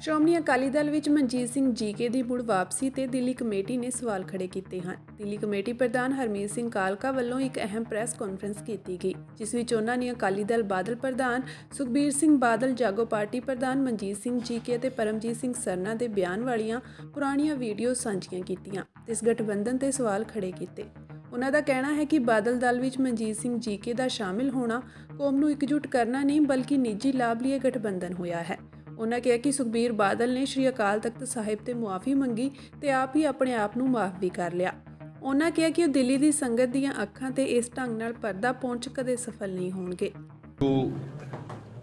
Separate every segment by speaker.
Speaker 1: ਸ਼੍ਰੋਮਣੀ ਅਕਾਲੀ ਦਲ ਵਿੱਚ ਮਨਜੀਤ ਸਿੰਘ ਜੀਕੇ ਦੀ ਮੁੜ ਵਾਪਸੀ ਤੇ ਦਿੱਲੀ ਕਮੇਟੀ ਨੇ ਸਵਾਲ ਖੜੇ ਕੀਤੇ ਹਨ। ਦਿੱਲੀ ਕਮੇਟੀ ਪ੍ਰਧਾਨ ਹਰਮੀਤ ਸਿੰਘ ਕਾਲਕਾ ਵੱਲੋਂ ਇੱਕ ਅਹਿਮ ਪ੍ਰੈਸ ਕਾਨਫਰੰਸ ਕੀਤੀ ਗਈ, ਜਿਸ ਵਿੱਚ ਉਹਨਾਂ ਨੇ ਅਕਾਲੀ ਦਲ ਬਾਦਲ ਪ੍ਰਧਾਨ ਸੁਖਬੀਰ ਸਿੰਘ ਬਾਦਲ, ਜਾਗੋ ਪਾਰਟੀ ਪ੍ਰਧਾਨ ਮਨਜੀਤ ਸਿੰਘ ਜੀਕੇ ਅਤੇ ਪਰਮਜੀਤ ਸਿੰਘ ਸਰਨਾ ਦੇ ਬਿਆਨ ਵਾਲੀਆਂ ਪੁਰਾਣੀਆਂ ਵੀਡੀਓ ਸਾਂਝੀਆਂ ਕੀਤੀਆਂ ਤੇ ਇਸ ਗਠਬੰਧਨ ਤੇ ਸਵਾਲ ਖੜੇ ਕੀਤੇ। ਉਹਨਾਂ ਦਾ ਕਹਿਣਾ ਹੈ ਕਿ ਬਾਦਲ ਦਲ ਵਿੱਚ ਮਨਜੀਤ ਸਿੰਘ ਜੀਕੇ ਦਾ ਸ਼ਾਮਿਲ ਹੋਣਾ ਕੌਮ ਨੂੰ ਇਕਜੁੱਟ ਕਰਨਾ ਨਹੀਂ ਬਲਕਿ ਨਿੱਜੀ ਲਾਭ ਲਈ ਗਠਬੰਧਨ ਹੋਇਆ ਹੈ। ਉਹਨਾਂ ਕਿਹਾ ਕਿ ਸੁਖਬੀਰ ਬਾਦਲ ਨੇ ਸ਼੍ਰੀ ਅਕਾਲ ਤਖਤ ਸਾਹਿਬ ਤੇ ਮੁਆਫੀ ਮੰਗੀ ਤੇ ਆਪ ਹੀ ਆਪਣੇ ਆਪ ਨੂੰ ਮਾਫ ਵੀ ਕਰ ਲਿਆ। ਉਹਨਾਂ ਕਿਹਾ ਕਿ ਉਹ ਦਿੱਲੀ ਦੀ ਸੰਗਤ ਦੀਆਂ ਅੱਖਾਂ ਤੇ ਇਸ ਢੰਗ ਨਾਲ ਪਰਦਾ ਪਾਉਣ 'ਚ ਕਦੇ ਸਫਲ ਨਹੀਂ ਹੋਣਗੇ।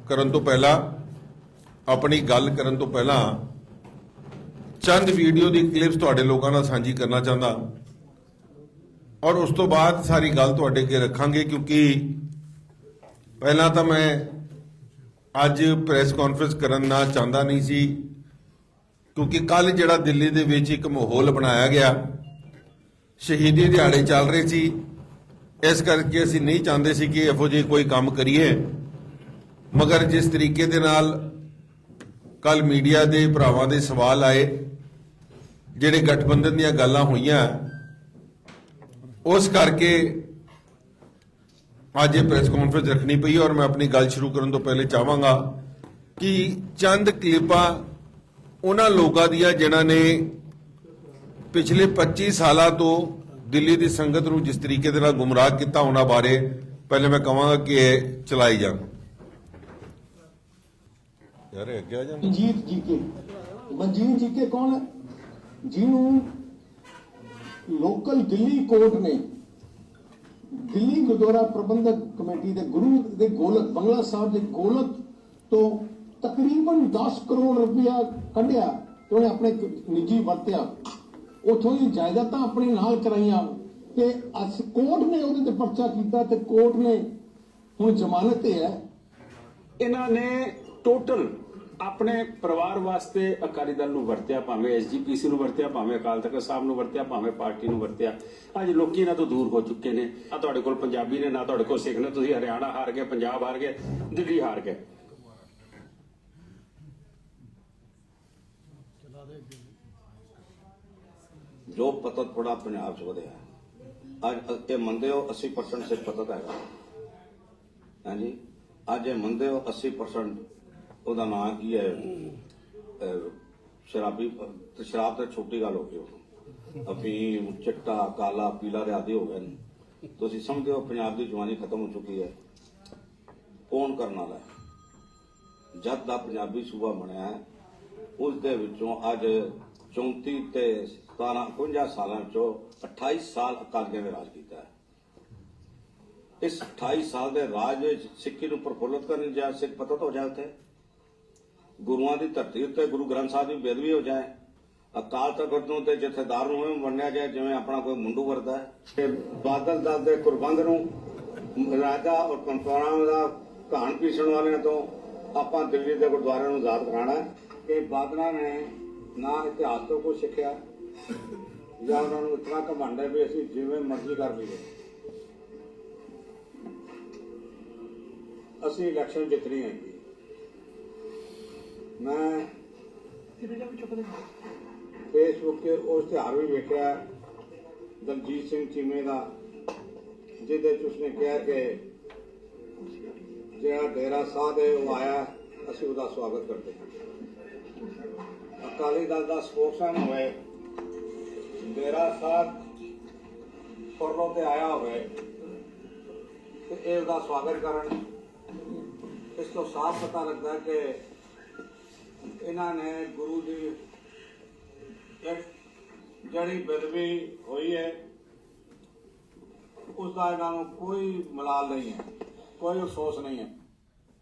Speaker 2: ਕਰਨ ਤੋਂ ਪਹਿਲਾਂ ਆਪਣੀ ਗੱਲ ਕਰਨ ਤੋਂ ਪਹਿਲਾਂ ਚੰਦ ਵੀਡੀਓ ਦੀ ਕਲਿੱਪਸ ਤੁਹਾਡੇ ਲੋਕਾਂ ਨਾਲ ਸਾਂਝੀ ਕਰਨਾ ਚਾਹੁੰਦਾ ਔਰ ਉਸ ਤੋਂ ਬਾਅਦ ਸਾਰੀ ਗੱਲ ਤੁਹਾਡੇ ਅੱਗੇ ਰੱਖਾਂਗੇ, ਕਿਉਂਕਿ ਪਹਿਲਾਂ ਤਾਂ ਮੈਂ ਅੱਜ ਪ੍ਰੈਸ ਕਾਨਫਰੰਸ ਕਰਨਾ ਚਾਹੁੰਦਾ ਨਹੀਂ ਸੀ, ਕਿਉਂਕਿ ਕੱਲ ਜਿਹੜਾ ਦਿੱਲੀ ਦੇ ਵਿੱਚ ਇੱਕ ਮਾਹੌਲ ਬਣਾਇਆ ਗਿਆ, ਸ਼ਹੀਦੀ ਦਿਹਾੜੇ ਚੱਲ ਰਹੇ ਸੀ, ਇਸ ਕਰਕੇ ਅਸੀਂ ਨਹੀਂ ਚਾਹੁੰਦੇ ਸੀ ਕਿ ਇਹੋ ਜਿਹੇ ਕੋਈ ਕੰਮ ਕਰੀਏ। ਮਗਰ ਜਿਸ ਤਰੀਕੇ ਦੇ ਨਾਲ ਕੱਲ ਮੀਡੀਆ ਦੇ ਭਰਾਵਾਂ ਦੇ ਸਵਾਲ ਆਏ, ਜਿਹੜੇ ਗਠਬੰਧਨ ਦੀਆਂ ਗੱਲਾਂ ਹੋਈਆਂ, ਉਸ ਕਰਕੇ ਅੱਜ ਇਹ ਪ੍ਰੈਸ ਕਾਨਫਰੰਸ ਰੱਖਣੀ ਪਈ। ਔਰ ਮੈਂ ਆਪਣੀ ਗੱਲ ਸ਼ੁਰੂ ਕਰਨ ਤੋਂ ਪਹਿਲੇ ਚਾਹਾਂਗਾ ਕਿ ਚੰਦ ਕਲਿੱਪਾਂ ਉਹਨਾਂ ਲੋਕਾਂ ਦੀਆਂ ਜਿਨ੍ਹਾਂ ਨੇ ਪਿਛਲੇ 25 ਸਾਲਾਂ ਤੋਂ ਦਿੱਲੀ ਦੀ ਸੰਗਤ ਨੂੰ ਜਿਸ ਤਰੀਕੇ ਦੇ ਨਾਲ ਗੁੰਮਰਾਹ ਕੀਤਾ, ਉਹਨਾਂ ਬਾਰੇ ਪਹਿਲੇ ਮੈਂ ਕਹਾਂਗਾ ਕਿ ਇਹ ਚਲਾਈ ਜਾਣ। ਯਾਰ ਅੱਗੇ ਆ ਜਾਣ।
Speaker 3: ਮਨਜੀਤ ਜੀਕੇ ਕੌਣ ਹੈ? ਜਿਹਨੂੰ ਲੋਕਲ ਦਿੱਲੀ ਕੋਰਟ ਨੇ ਦਿੱਲੀ ਗੁਰਦੁਆਰਾ ਪ੍ਰਬੰਧਕ ਕਮੇਟੀ ਦੇ ਗੁਰੂ ਦੇ ਗੋਲਕ ਬੰਗਲਾ ਸਾਹਿਬ ਦੇ ਗੋਲਕ ਤੋਂ ਤਕਰੀਬਨ 10 ਕਰੋੜ ਰੁਪਇਆ ਕੱਢਿਆ ਤੇ ਉਹਨੇ ਆਪਣੇ ਨਿੱਜੀ ਵਰਤਿਆ, ਉਥੋਂ ਦੀ ਜਾਇਦਾਦਾਂ ਆਪਣੇ ਨਾਲ ਕਰਾਈਆਂ ਤੇ ਕੋਰਟ ਨੇ ਉਹਦੇ ਤੇ ਪਰਚਾ ਕੀਤਾ ਤੇ ਕੋਰਟ ਨੇ ਹੁਣ ਜ਼ਮਾਨਤ ਤੇ ਹੈ।
Speaker 4: ਇਹਨਾਂ ਨੇ ਟੋਟਲ ਆਪਣੇ ਪਰਿਵਾਰ ਵਾਸਤੇ ਅਕਾਲੀ ਦਲ ਨੂੰ ਵਰਤਿਆ, ਭਾਵੇਂ ਐਸਜੀਪੀਸੀ ਨੂੰ ਵਰਤਿਆ, ਭਾਵੇਂ ਅਕਾਲ ਤਖਤ ਸਾਹਿਬ ਨੂੰ ਵਰਤਿਆ, ਭਾਵੇਂ ਪਾਰਟੀ ਨੂੰ ਵਰਤਿਆ। ਅੱਜ ਲੋਕੀ ਇਹਨਾਂ ਤੋਂ ਦੂਰ ਹੋ ਚੁੱਕੇ ਨੇ। ਆ ਤੁਹਾਡੇ ਕੋਲ ਪੰਜਾਬੀ ਨੇ, ਨਾ ਤੁਹਾਡੇ ਕੋਲ ਸਿੱਖ ਨੇ। ਤੁਸੀਂ ਹਰਿਆਣਾ ਹਾਰ ਗਏ, ਪੰਜਾਬ ਹਾਰ ਗਏ, ਦਿੱਲੀ ਹਾਰ ਗਏ।
Speaker 5: ਜੋ ਪਤਤ ਥੋੜਾ ਪੰਜਾਬ ਚ ਵਧਿਆ ਅੱਜ ਇਹ ਮੰਨਦੇ ਹੋ 80% ਸਿੱਖ ਪਤਤ ਹੈਗਾ। ਹਾਂਜੀ, ਅੱਜ ਇਹ ਮੰਨਦੇ ਹੋ 80% ਉਹਦਾ ਨਾਂ ਕੀ ਹੈ, ਸ਼ਰਾਬੀ। ਸ਼ਰਾਬ ਤੇ ਛੋਟੀ ਗੱਲ ਹੋ ਗਈ, ਅਫੀਮ, ਚਿੱਟਾ, ਕਾਲਾ, ਪੀਲਾ ਦੇ ਆਦੀ ਹੋ ਗਏ ਨੇ। ਤੁਸੀਂ ਸਮਝਦੇ ਹੋ ਪੰਜਾਬ ਦੀ ਜਵਾਨੀ ਖਤਮ ਹੋ ਚੁੱਕੀ ਹੈ। ਕੌਣ ਕਰਨ ਵਾਲਾ ਹੈ? ਜਦ ਦਾ ਪੰਜਾਬੀ ਸੂਬਾ ਬਣਿਆ ਉਸ ਦੇ ਵਿੱਚੋਂ ਅੱਜ 34 ਤੇ 51 ਸਾਲਾਂ ਚੋਂ 28 ਸਾਲ ਅਕਾਲੀਆਂ ਨੇ ਰਾਜ ਕੀਤਾ ਹੈ। ਇਸ 28 ਸਾਲ ਦੇ ਰਾਜ ਵਿੱਚ ਸਿੱਖੀ ਨੂੰ ਪ੍ਰਫੁੱਲਤ ਕਰਨ ਜਾਂ ਸਿੱਖ ਪਤਤ ਹੋ ਜਾਏ, ਉੱਥੇ ਗੁਰੂਆਂ ਦੀ ਧਰਤੀ ਉੱਤੇ ਗੁਰੂ ਗ੍ਰੰਥ ਸਾਹਿਬ ਦੀ ਬੇਅਦਬੀ ਹੋ ਜਾਏ, ਅਕਾਲ ਤਖਤ ਨੂੰ ਤੇ ਜਥੇਦਾਰ ਨੂੰ ਐਵੇਂ ਵੰਡਿਆ ਜਾਏ ਜਿਵੇਂ ਆਪਣਾ ਕੋਈ ਮੁੰਡੂ ਵਰਦਾ ਹੈ। ਤੇ ਬਾਦਲ ਦਲ ਦੇ ਕੁਰਬੰਦ ਨੂੰ ਰਾਜਾ ਔਰ ਪੰਪਾਣਾ ਦਾ ਕਹਾਣ ਪੀਸਣ ਵਾਲਿਆਂ ਤੋਂ ਆਪਾਂ ਦਿੱਲੀ ਦੇ ਗੁਰਦੁਆਰਿਆਂ ਨੂੰ ਆਜ਼ਾਦ ਕਰਾਉਣਾ ਹੈ। ਕਿ ਬਾਦਲਾਂ ਨੇ ਨਾ ਇਤਿਹਾਸ ਤੋਂ ਕੁਝ ਸਿੱਖਿਆ ਜਾਂ ਉਹਨਾਂ ਨੂੰ ਇਤਨਾ ਘਮੰਡ ਹੈ ਵੀ ਅਸੀਂ ਜਿਵੇਂ ਮਰਜ਼ੀ ਕਰ ਲਈਏ। ਅਸੀਂ ਇਲੈਕਸ਼ਨ ਜਿੱਤਣੀ ਹੈ। ਮੈਂ ਫੇਸਬੁੱਕ ਤੇ ਉਹ ਇਸ਼ਤਿਹਾਰ ਵੀ ਵੇਖਿਆ ਦਲਜੀਤ ਸਿੰਘ ਚੀਮੇ ਦਾ, ਜਿਹਦੇ ਚ ਉਸਨੇ ਕਿਹਾ ਕਿ ਜਿਹੜਾ ਡੇਰਾ ਸਾਹਿਬ ਹੈ ਉਹ ਆਇਆ, ਅਸੀਂ ਉਹਦਾ ਸਵਾਗਤ ਕਰਦੇ ਹਾਂ। ਅਕਾਲੀ ਦਲ ਦਾ ਸਪੋਕਸਮੈਨ ਹੋਵੇ, ਡੇਰਾ ਸਾਹਿਬ ਫਰਲੋ ਤੇ ਆਇਆ ਹੋਵੇ ਤੇ ਇਹ ਉਹਦਾ ਸਵਾਗਤ ਕਰਨ। ਇਸ ਤੋਂ ਸਾਫ਼ ਪਤਾ ਲੱਗਦਾ ਕਿ ਇਹਨਾਂ ਨੇ ਗੁਰੂ ਦੀ ਜਿਹੜੀ ਬੇਅਦਬੀ ਹੋਈ ਹੈ ਉਸ ਦਾ ਇਹਨਾਂ ਨੂੰ ਕੋਈ ਮਲਾਲ ਨਹੀਂ ਹੈ, ਕੋਈ ਅਫਸੋਸ ਨਹੀਂ ਹੈ।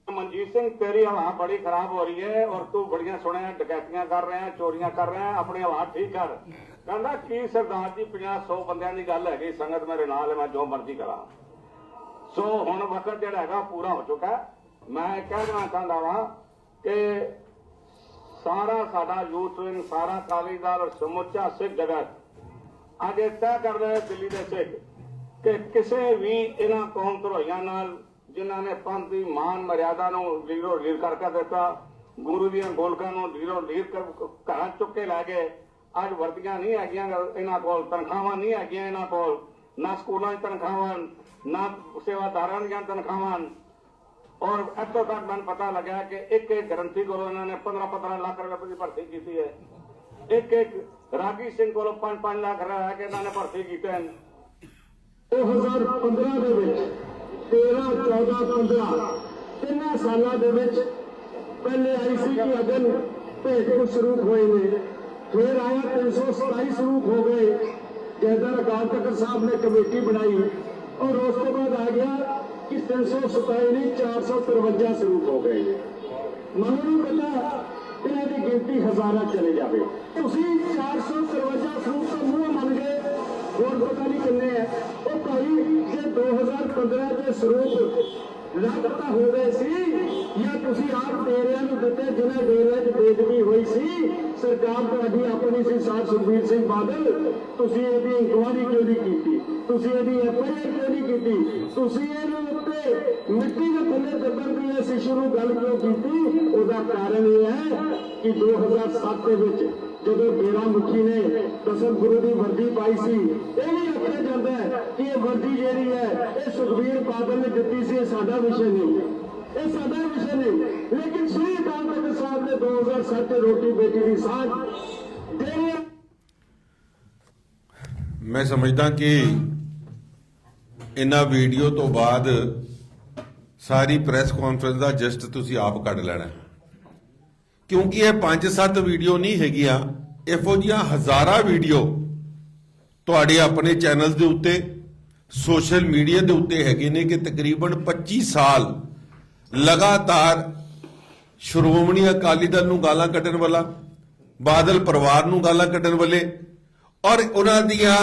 Speaker 6: ਮਨਜੀਤ ਸਿੰਘ, तेरी हालत बड़ी खराब हो रही है और तू बड़िया सुने डकैतियां कर रहे हैं, चोरियां कर रहे हैं, अपनी हालात ठीक कर। कहना की सरदार जी 50-100 बंदियां की गल हैगी, संगत मेरे नाल है, मैं जो मर्जी करा। सो हुण वक्त जिहड़ा हैगा पूरा हो चुका है। मैं कह देना चाहता वा कि सारा साडा यूथ विंग, सारा अकाली दल और समूचा सिख जगत अज तय कर रहे दिल्ली के सिख कि किसी भी इन्हां कौम धरोइयां नाल जिन्होंने पंथ की मान मर्यादा लीरो लीर करके दिता, ਗੁਰੂ ਦੀਆਂ ਗੋਲਕਾਂ ਨੂੰ ਢੀਰੋ ਢੀਰ ਘਰਾਂ ਚੁੱਕ ਕੇ ਲੈ ਗਏ। ਅੱਜ ਵਰਦੀਆਂ ਨਹੀਂ ਹੈਗੀਆਂ ਇਹਨਾਂ ਕੋਲ, ਤਨਖਾਹਾਂ ਨਹੀਂ ਹੈਗੀਆਂ ਇਹਨਾਂ ਕੋਲ, ਨਾ ਸਕੂਲਾਂ 'ਚ ਤਨਖਾਹਾਂ, ਨਾ ਸੇਵਾਦਾਰਾਂ ਦੀਆਂ ਤਨਖਾਹਾਂ। ਔਰ ਇੱਥੋਂ ਤੱਕ ਮੈਨੂੰ ਪਤਾ ਲੱਗਾ ਕਿ ਇੱਕ ਗ੍ਰੰਥੀ ਕੋਲੋਂ ਇਹਨਾਂ ਨੇ 15-15 ਲੱਖ ਰੁਪਏ ਦੀ ਭਰਤੀ ਕੀਤੀ ਹੈ। ਇੱਕ ਰਾਗੀ ਸਿੰਘ ਕੋਲੋਂ 5-5 ਲੱਖ ਰੁਪਏ ਕੇ ਇਹਨਾਂ ਨੇ ਭਰਤੀ ਕੀਤੇ ਹਨ।
Speaker 3: 2015 ਦੇ ਵਿੱਚ 13, 14, 15 ਤਿੰਨਾਂ ਸਾਲਾਂ ਦੇ ਵਿੱਚ ਪਹਿਲੇ ਆਈ ਸੀ ਕਿ ਅਗਨ ਭੇਜ ਕੁਝ ਸ਼ੁਰੂ ਹੋਏ ਨੇ, ਫਿਰ ਆਇਆ 327 ਸ਼ੁਰੂ ਹੋ ਗਏ। ਜੈਦਰ ਅਕਾਲ ਤਖਤ ਸਾਹਿਬ ਨੇ ਕਮੇਟੀ ਬਣਾਈ ਔਰ ਉਸ ਤੋਂ ਬਾਅਦ ਆ ਗਿਆ ਕਿ 327 ਨਹੀਂ 453 ਸ਼ੁਰੂ ਹੋ ਗਏ। ਮੈਨੂੰ ਨਹੀਂ ਪਤਾ ਇਹਨਾਂ ਦੀ ਗਿਣਤੀ ਹਜ਼ਾਰਾਂ ਚਲੇ ਜਾਵੇ। ਤੁਸੀਂ 453 ਸ਼ੁਰੂ ਤੋਂ ਮੂੰਹ ਮੰਨ ਗਏ, ਹੋਰ ਪਤਾ ਨਹੀਂ ਕਿੰਨੇ ਹੈ। ਉਹ ਭਾਈ ਜੇ 2015 ਦੇ ਸਰੂਪ ਲਾਪਤਾ ਹੋ ਗਏ ਸੀ ਜਾਂ ਤੁਸੀਂ ਆਪ ਡੇਰਿਆਂ ਨੂੰ ਦਿੱਤੇ ਜਿਹਨਾਂ ਡੇਰਿਆਂ 'ਚ ਬੇਦਬੀ ਹੋਈ ਸੀ, ਸਰਕਾਰ ਤੁਹਾਡੀ ਆਪਣੀ ਸੀ ਸਾਹਿਬ ਸੁਖਬੀਰ ਸਿੰਘ ਬਾਦਲ, ਤੁਸੀਂ ਇਹਦੀ ਇਨਕੁਆਇਰੀ ਕਿਉਂ ਨਹੀਂ ਕੀਤੀ? ਤੁਸੀਂ ਇਹਦੀ ਐਫਆਈਆਰ ਕਿਉਂ ਨਹੀਂ ਕੀਤੀ? ਤੁਸੀਂ ਇਹਨੂੰ ਉੱਤੇ ਮਿੱਟੀ ਦੇ ਥੱਲੇ ਦੱਬਣ ਦੀ ਇਸ ਇਸ਼ੂ ਨੂੰ ਗੱਲ ਕਿਉਂ ਕੀਤੀ? ਉਹਦਾ ਕਾਰਨ ਇਹ ਹੈ ਕਿ 2007 ਦੇ ਵਿੱਚ ਜਦੋਂ ਡੇਰਾ ਮੁਖੀ ਨੇ ਦਸਮ ਗੁਰੂ ਦੀ ਵਰਦੀ ਪਾਈ ਸੀ, ਇਹ ਵੀ ਆਖਿਆ ਜਾਂਦਾ ਹੈ ਕਿ ਇਹ ਵਰਦੀ ਜਿਹੜੀ ਹੈ ਇਹ ਸੁਖਬੀਰ ਬਾਦਲ ਨੇ ਦਿੱਤੀ ਸੀ, ਇਹ ਸਾਡਾ ਵਿਸ਼ੇ ਨਹੀਂ, ਇਹ ਸਾਡਾ ਵਿਸ਼ੇ ਨਹੀਂ। ਲੇਕਿਨ ਸ੍ਰੀ ਅਕਾਲ ਤਖਤ ਸਾਹਿਬ ਨੇ 2007 ਚ ਰੋਟੀ ਬੇਟੀ ਦੀ ਸਾਂਝ ਦੇ।
Speaker 2: ਮੈਂ ਸਮਝਦਾ ਕਿ ਇਹਨਾਂ ਵੀਡੀਓ ਤੋਂ ਬਾਅਦ ਸਾਰੀ ਪ੍ਰੈਸ ਕਾਨਫਰੰਸ ਦਾ ਜਸਟ ਤੁਸੀਂ ਆਪ ਕੱਢ ਲੈਣਾ, ਕਿਉਂਕਿ ਇਹ 5-7 ਵੀਡੀਓ ਨਹੀਂ ਹੈਗੀਆਂ, ਇਹੋ ਜਿਹੀਆਂ ਹਜ਼ਾਰਾਂ ਵੀਡੀਓ ਤੁਹਾਡੇ ਆਪਣੇ ਚੈਨਲ ਦੇ ਉੱਤੇ, ਸੋਸ਼ਲ ਮੀਡੀਆ ਦੇ ਉੱਤੇ ਹੈਗੇ ਨੇ ਕਿ ਤਕਰੀਬਨ 25 ਸਾਲ ਲਗਾਤਾਰ ਸ਼੍ਰੋਮਣੀ ਅਕਾਲੀ ਦਲ ਨੂੰ ਗਾਲਾਂ ਕੱਢਣ ਵਾਲਾ, ਬਾਦਲ ਪਰਿਵਾਰ ਨੂੰ ਗਾਲਾਂ ਕੱਢਣ ਵਾਲੇ ਔਰ ਉਹਨਾਂ ਦੀਆਂ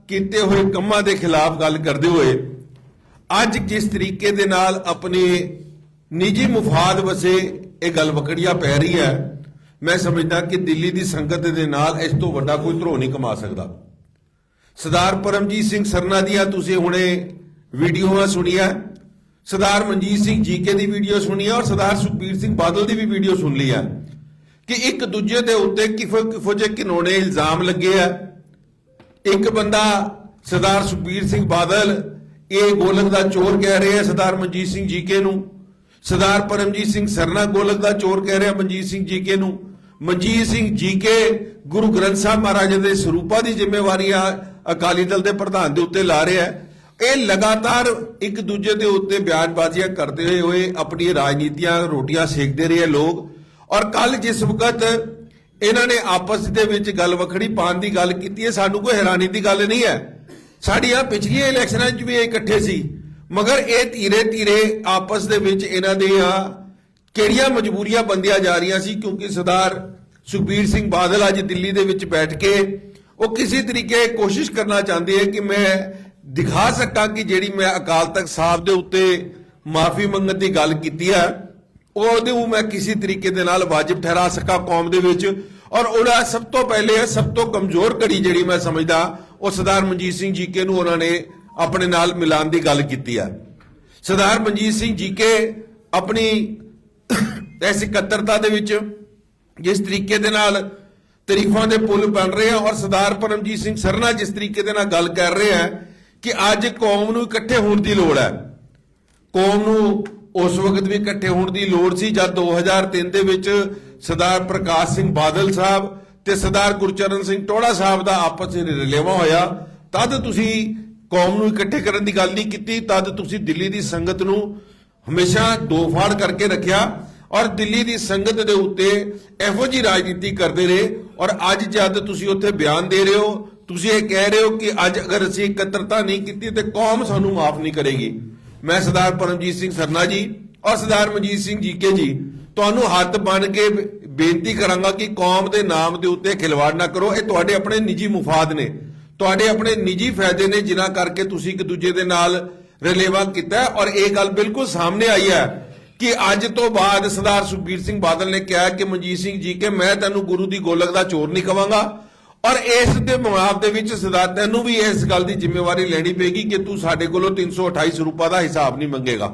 Speaker 2: ਕੀਤੇ ਹੋਏ ਕੰਮਾਂ ਦੇ ਖਿਲਾਫ ਗੱਲ ਕਰਦੇ ਹੋਏ ਅੱਜ ਜਿਸ ਤਰੀਕੇ ਦੇ ਨਾਲ ਆਪਣੇ ਨਿੱਜੀ ਮੁਫਾਦ ਵਸੇ ਇਹ ਗੱਲ ਵਕੜੀਆਂ ਪੈ ਰਹੀ ਹੈ, ਮੈਂ ਸਮਝਦਾ ਕਿ ਦਿੱਲੀ ਦੀ ਸੰਗਤ ਦੇ ਨਾਲ ਇਸ ਤੋਂ ਵੱਡਾ ਕੋਈ ਧਰੋ ਨਹੀਂ ਕਮਾ ਸਕਦਾ। ਸਰਦਾਰ ਪਰਮਜੀਤ ਸਿੰਘ ਸਰਨਾ ਦੀਆਂ ਤੁਸੀਂ ਹੁਣੇ ਵੀਡੀਓਆਂ ਸੁਣੀਆਂ, ਸਰਦਾਰ ਮਨਜੀਤ ਸਿੰਘ ਜੀਕੇ ਦੀ ਵੀਡੀਓ ਸੁਣੀ ਔਰ ਸਰਦਾਰ ਸੁਖਬੀਰ ਸਿੰਘ ਬਾਦਲ ਦੀ ਵੀ ਵੀਡੀਓ ਸੁਣ ਲਈ ਹੈ ਕਿ ਇੱਕ ਦੂਜੇ ਦੇ ਉੱਤੇ ਕਿਹੋ ਜਿਹੇ ਘਿਨੌਣੇ ਇਲਜ਼ਾਮ ਲੱਗੇ ਆ। ਇੱਕ ਬੰਦਾ ਸਰਦਾਰ ਸੁਖਬੀਰ ਸਿੰਘ ਬਾਦਲ ਇਹ ਗੋਲਕ ਦਾ ਚੋਰ ਕਹਿ ਰਹੇ ਆ ਸਰਦਾਰ ਮਨਜੀਤ ਸਿੰਘ ਜੀਕੇ ਨੂੰ, ਸਰਦਾਰ ਪਰਮਜੀਤ ਸਿੰਘ ਸਰਨਾ ਗੋਲਕ ਦਾ ਚੋਰ ਕਹਿ ਰਿਹਾ ਮਨਜੀਤ ਸਿੰਘ ਜੀਕੇ ਨੂੰ। ਮਨਜੀਤ ਸਿੰਘ ਜੀਕੇ ਗੁਰੂ ਗ੍ਰੰਥ ਸਾਹਿਬ ਮਹਾਰਾਜ ਦੇ ਸਰੂਪਾਂ ਦੀ ਜ਼ਿੰਮੇਵਾਰੀ ਆ ਅਕਾਲੀ ਦਲ ਦੇ ਪ੍ਰਧਾਨ ਦੇ ਉੱਤੇ ਲਾ ਰਿਹਾ। ਇਹ ਲਗਾਤਾਰ ਇੱਕ ਦੂਜੇ ਦੇ ਉੱਤੇ ਬਿਆਨਬਾਜ਼ੀਆਂ ਕਰਦੇ ਹੋਏ ਆਪਣੀ ਰਾਜਨੀਤੀਆਂ ਰੋਟੀਆਂ ਸੇਕਦੇ ਰਹੇ ਲੋਕ। ਔਰ ਕੱਲ ਜਿਸ ਵਕਤ ਇਹਨਾਂ ਨੇ ਆਪਸ ਦੇ ਵਿੱਚ ਗੱਲ ਵਖੜੀ ਪਾਉਣ ਦੀ ਗੱਲ ਕੀਤੀ ਹੈ, ਸਾਨੂੰ ਕੋਈ ਹੈਰਾਨੀ ਦੀ ਗੱਲ ਨਹੀਂ ਹੈ। ਸਾਡੀਆਂ ਪਿਛਲੀਆਂ ਇਲੈਕਸ਼ਨਾਂ 'ਚ ਵੀ ਇਹ ਇਕੱਠੇ ਸੀ, ਮਗਰ ਇਹ ਧੀਰੇ ਧੀਰੇ ਆਪਸ ਦੇ ਵਿੱਚ ਇਹਨਾਂ ਦੀਆਂ ਕਿਹੜੀਆਂ ਮਜਬੂਰੀਆਂ ਬੰਦੀਆਂ ਜਾ ਰਹੀਆਂ ਸੀ, ਕਿਉਂਕਿ ਸਰਦਾਰ ਸੁਖਬੀਰ ਸਿੰਘ ਬਾਦਲ ਅੱਜ ਦਿੱਲੀ ਦੇ ਵਿੱਚ ਬੈਠ ਕੇ ਉਹ ਕਿਸੇ ਤਰੀਕੇ ਕੋਸ਼ਿਸ਼ ਕਰਨਾ ਚਾਹੁੰਦੇ ਹੈ ਕਿ ਮੈਂ ਦਿਖਾ ਸਕਾਂ ਕਿ ਜਿਹੜੀ ਮੈਂ ਅਕਾਲ ਤਖਤ ਸਾਹਿਬ ਦੇ ਉੱਤੇ ਮਾਫੀ ਮੰਗਣ ਦੀ ਗੱਲ ਕੀਤੀ ਹੈ ਉਹਦੇ ਨੂੰ ਮੈਂ ਕਿਸੇ ਤਰੀਕੇ ਦੇ ਨਾਲ ਵਾਜਿਬ ਠਹਿਰਾ ਸਕਾਂ ਕੌਮ ਦੇ ਵਿੱਚ। ਔਰ ਉਹਦਾ ਸਭ ਤੋਂ ਪਹਿਲੇ ਸਭ ਤੋਂ ਕਮਜ਼ੋਰ ਕੜੀ ਜਿਹੜੀ ਮੈਂ ਸਮਝਦਾ ਉਹ ਸਰਦਾਰ ਮਨਜੀਤ ਸਿੰਘ ਜੀਕੇ ਨੂੰ ਉਹਨਾਂ ਨੇ ਆਪਣੇ ਨਾਲ ਮਿਲਾਉਣ ਦੀ ਗੱਲ ਕੀਤੀ ਹੈ। ਸਰਦਾਰ ਮਨਜੀਤ ਸਿੰਘ ਜੀਕੇ ਆਪਣੀ ਇਸ ਇਕੱਤਰਤਾ ਦੇ ਵਿੱਚ ਜਿਸ ਤਰੀਕੇ ਦੇ ਨਾਲ ਤਾਰੀਫਾਂ ਦੇ ਪੁੱਲ ਬਣ ਰਹੇ ਆ ਔਰ ਸਰਦਾਰ ਪਰਮਜੀਤ ਸਿੰਘ ਸਰਨਾ ਜਿਸ ਤਰੀਕੇ ਦੇ ਨਾਲ ਗੱਲ ਕਰ ਰਹੇ ਆ ਕਿ ਅੱਜ ਕੌਮ ਨੂੰ ਇਕੱਠੇ ਹੋਣ ਦੀ ਲੋੜ ਹੈ। ਕੌਮ ਨੂੰ ਉਸ ਵਕਤ ਵੀ ਇਕੱਠੇ ਹੋਣ ਦੀ ਲੋੜ ਸੀ ਜਦ 2003 ਦੇ ਵਿੱਚ ਸਰਦਾਰ ਪ੍ਰਕਾਸ਼ ਸਿੰਘ ਬਾਦਲ ਸਾਹਿਬ ਤੇ ਸਰਦਾਰ ਗੁਰਚਰਨ ਸਿੰਘ ਟੋੜਾ ਸਾਹਿਬ ਦਾ ਆਪਸ ਵਿੱਚ ਰਲੇਵਾਂ ਹੋਇਆ। ਤਦ ਤੁਸੀਂ ਕੌਮ ਨੂੰ ਇਕੱਠੇ ਕਰਨ ਦੀ ਗੱਲ ਨਹੀਂ ਕੀਤੀ, ਤਦ ਤੁਸੀਂ ਦਿੱਲੀ ਦੀ ਸੰਗਤ ਨੂੰ ਹਮੇਸ਼ਾ ਦੋ ਫਾੜ ਕਰਕੇ ਰੱਖਿਆ ਔਰ ਦਿੱਲੀ ਦੀ ਸੰਗਤ ਦੇ ਉੱਤੇ ਇਹੋ ਜਿਹੀ ਰਾਜਨੀਤੀ ਕਰਦੇ ਰਹੇ। ਔਰ ਅੱਜ ਜਦ ਤੁਸੀਂ ਉੱਥੇ ਬਿਆਨ ਦੇ ਰਹੇ ਹੋ, ਤੁਸੀਂ ਇਹ ਕਹਿ ਰਹੇ ਹੋ ਕਿ ਅੱਜ ਅਗਰ ਅਸੀਂ ਇਕੱਤਰਤਾ ਨਹੀਂ ਕੀਤੀ ਤੇ ਕੌਮ ਸਾਨੂੰ ਮਾਫ ਨਹੀਂ ਕਰੇਗੀ। ਮੈਂ ਸਰਦਾਰ ਪਰਮਜੀਤ ਸਿੰਘ ਸਰਨਾ ਜੀ ਔਰ ਸਰਦਾਰ ਮਨਜੀਤ ਸਿੰਘ ਜੀਕੇ ਜੀ ਤੁਹਾਨੂੰ ਹੱਥ ਬੰਨ੍ਹ ਕੇ ਬੇਨਤੀ ਕਰਾਂਗਾ ਕਿ ਕੌਮ ਦੇ ਨਾਮ ਦੇ ਉੱਤੇ ਖਿਲਵਾੜ ਨਾ ਕਰੋ। ਇਹ ਤੁਹਾਡੇ ਆਪਣੇ ਨਿੱਜੀ ਮੁਫਾਦ ਨੇ, ਤੁਹਾਡੇ ਆਪਣੇ ਨਿੱਜੀ ਫਾਇਦੇ ਨੇ ਜਿਨ੍ਹਾਂ ਕਰਕੇ ਤੁਸੀਂ ਇੱਕ ਦੂਜੇ ਦੇ ਨਾਲ ਰਲੇਵਾ ਕੀਤਾ। ਔਰ ਇਹ ਗੱਲ ਬਿਲਕੁਲ ਸਾਹਮਣੇ ਆਈ ਹੈ ਕਿ ਅੱਜ ਤੋਂ ਬਾਅਦ ਸਰਦਾਰ ਸੁਖਬੀਰ ਸਿੰਘ ਬਾਦਲ ਨੇ ਕਿਹਾ ਕਿ ਮਨਜੀਤ ਸਿੰਘ ਜੀ ਕਿ ਮੈਂ ਤੈਨੂੰ ਗੁਰੂ ਦੀ ਗੋਲਕ ਦਾ ਚੋਰ ਨਹੀਂ ਕਵਾਂਗਾ ਔਰ ਇਸ ਦੇ ਮੁਆਵਜ਼ੇ ਦੇ ਵਿੱਚ ਸਰਦਾਰ ਤੈਨੂੰ ਵੀ ਇਸ ਗੱਲ ਦੀ ਜ਼ਿੰਮੇਵਾਰੀ ਲੈਣੀ ਪਏਗੀ ਕਿ ਤੂੰ ਸਾਡੇ ਕੋਲੋਂ 328 ਰੁਪਏ ਦਾ ਹਿਸਾਬ ਨਹੀਂ ਮੰਗੇਗਾ।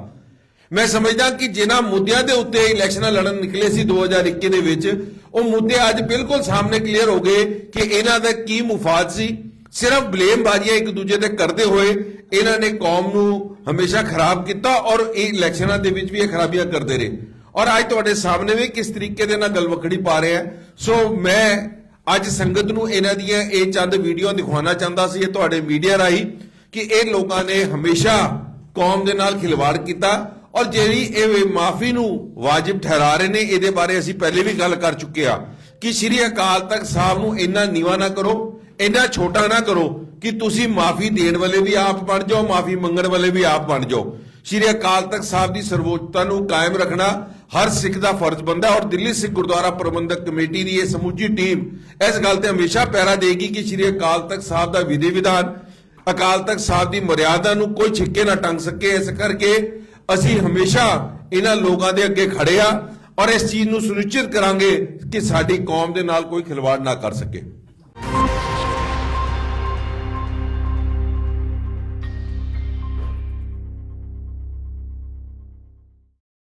Speaker 2: ਮੈਂ ਸਮਝਦਾ ਕਿ ਜਿਨ੍ਹਾਂ ਮੁੱਦਿਆਂ ਦੇ ਉੱਤੇ ਇਲੈਕਸ਼ਨਾਂ ਲੜਨ ਨਿਕਲੇ ਸੀ 2021 ਦੇ ਵਿੱਚ, ਉਹ ਮੁੱਦੇ ਅੱਜ ਬਿਲਕੁਲ ਸਾਹਮਣੇ ਕਲੀਅਰ ਹੋ ਗਏ ਕਿ ਇਹਨਾਂ ਦਾ ਕੀ ਮੁਫਾਦ ਸੀ। ਸਿਰਫ ਬਲੇਮਬਾਜ਼ੀਆਂ ਇੱਕ ਦੂਜੇ ਤੇ ਕਰਦੇ ਹੋਏ ਇਹਨਾਂ ਨੇ ਕੌਮ ਨੂੰ ਹਮੇਸ਼ਾ ਖਰਾਬ ਕੀਤਾ ਔਰ ਇਹ ਇਲੈਕਸ਼ਨਾਂ ਦੇ ਵਿੱਚ ਵੀ ਇਹ ਖਰਾਬੀਆਂ ਕਰਦੇ ਰਹੇ ਔਰ ਅੱਜ ਤੁਹਾਡੇ ਸਾਹਮਣੇ ਵੀ ਕਿਸ ਤਰੀਕੇ ਦੇ ਨਾਲ ਗਲਵਕੜੀ ਪਾ ਰਹੇ ਆ। ਸੋ ਮੈਂ ਅੱਜ ਸੰਗਤ ਨੂੰ ਇਹਨਾਂ ਦੀਆਂ ਇਹ ਚੰਦ ਵੀਡੀਓ ਦਿਖਾਉਣਾ ਚਾਹੁੰਦਾ ਸੀ, ਇਹ ਤੁਹਾਡੇ ਮੀਡੀਆ ਰਾਹੀਂ, ਕਿ ਇਹ ਲੋਕਾਂ ਨੇ ਹਮੇਸ਼ਾ ਕੌਮ ਦੇ ਨਾਲ ਖਿਲਵਾੜ ਕੀਤਾ ਔਰ ਜਿਹੜੀ ਇਹ ਮਾਫੀ ਨੂੰ ਵਾਜਿਬ ਠਹਿਰਾ ਰਹੇ ਨੇ, ਇਹਦੇ ਬਾਰੇ ਅਸੀਂ ਪਹਿਲੇ ਵੀ ਗੱਲ ਕਰ ਚੁੱਕੇ ਆ ਕਿ ਸ਼੍ਰੀ ਅਕਾਲ ਤਖਤ ਸਾਹਿਬ ਨੂੰ ਇੰਨਾ ਨੀਵਾ ਨਾ ਕਰੋ, ਇੰਨਾ ਛੋਟਾ ਨਾ ਕਰੋ ਕਿ ਤੁਸੀਂ ਮਾਫੀ ਦੇਣ ਵਾਲੇ ਵੀ ਆਪ ਬਣ ਜਾਓ, ਮਾਫੀ ਮੰਗਣ ਵਾਲੇ ਵੀ ਆਪ ਬਣ ਜਾਓ। ਸ਼੍ਰੀ ਅਕਾਲ ਤਖਤ ਸਾਹਿਬ ਦੀ ਸਰਵੋਚਤਾ ਨੂੰ ਕਾਇਮ ਰੱਖਣਾ ਹਰ ਸਿੱਖ ਦਾ ਫਰਜ਼ ਬਣਦਾ ਔਰ ਦਿੱਲੀ ਸਿੱਖ ਗੁਰਦੁਆਰਾ ਪ੍ਰਬੰਧਕ ਕਮੇਟੀ ਦੀ ਇਹ ਸਮੁੱਚੀ ਟੀਮ ਇਸ ਗੱਲ ਤੇ ਹਮੇਸ਼ਾ ਪਹਿਰਾ ਦੇਗੀ ਕਿ ਸ਼੍ਰੀ ਅਕਾਲ ਤਖਤ ਸਾਹਿਬ ਦਾ ਵਿਧੀ ਵਿਧਾਨ, ਅਕਾਲ ਤਖਤ ਸਾਹਿਬ ਦੀ ਮਰਿਆਦਾ ਨੂੰ ਕੋਈ ਛਿੱਕੇ ਨਾ ਟੰਗ ਸਕੇ। ਇਸ ਕਰਕੇ ਅਸੀਂ ਹਮੇਸ਼ਾ ਇਹਨਾਂ ਲੋਕਾਂ ਦੇ ਅੱਗੇ ਖੜੇ ਆ ਔਰ ਇਸ ਚੀਜ਼ ਨੂੰ ਸੁਨਿਸ਼ਚਿਤ ਕਰਾਂਗੇ ਕਿ ਸਾਡੀ ਕੌਮ ਦੇ ਨਾਲ ਕੋਈ ਖਿਲਵਾੜ ਨਾ ਕਰ ਸਕੇ।